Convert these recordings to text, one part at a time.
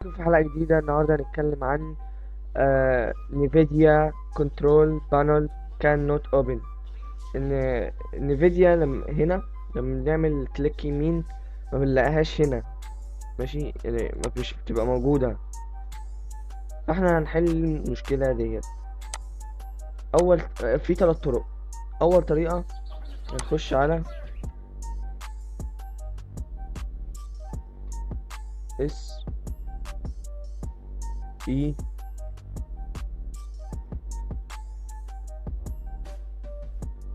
بيكم في حلقة جديدة. النهاردة هنتكلم عن نيفيديا كنترول بانل كان نوت اوبن. ان نيفيديا لما بنعمل كليك يمين ما بنلاقيهاش هنا، ماشي، يعني ما مش بتبقى موجودة. فاحنا هنحل المشكلة ديت. اول في 3 طرق. اول طريقة هنخش على اس اي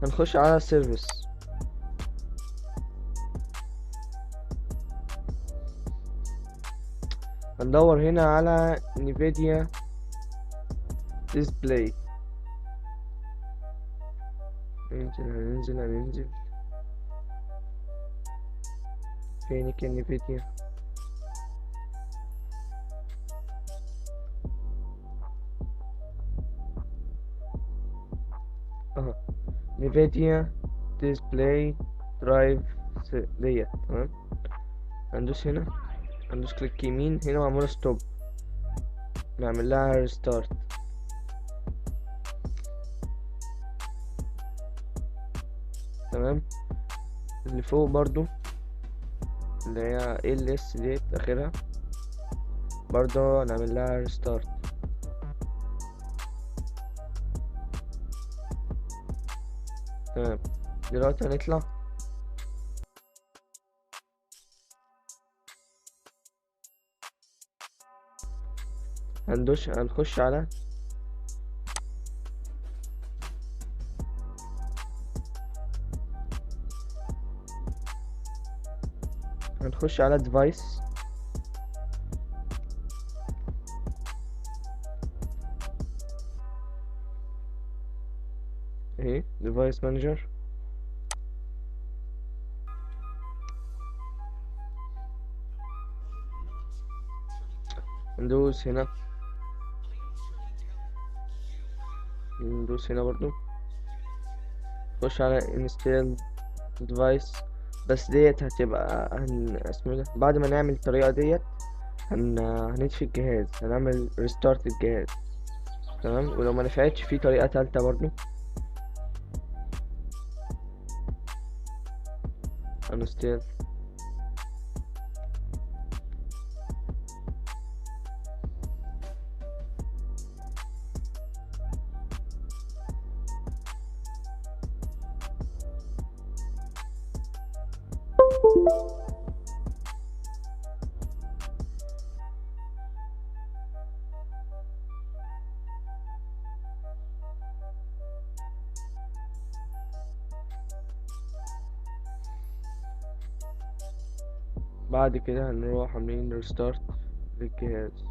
هنخش على سيرفيس، هندور هنا على نيفيديا ديسبلاي. هننزل فينك نيفيديا؟ اهو نيفيديا ديسبلاي درايف ديت. تمام، هندوس هنا، هندوس كليك يمين هنا معمولة ستوب، نعمل لها ريستارت. تمام، اللي فوق برضو اللي هي ls ديت اخرها برضو نعمل لها ريستارت. تمام، دلوقتي هنطلع هنخش على device. اهي device manager، ندوس هنا، برضو نخش على install device. بس ديت هتبقى اسمه ده بعد ما نعمل الطريقة ديت هنطفي الجهاز، هنعمل ريستارت الجهاز. تمام، ولو ما نفعتش في طريقة تالتة برضو، هنستيل. بعد كده هنروح عاملين ريستارت للجهاز.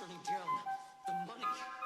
turning down the money.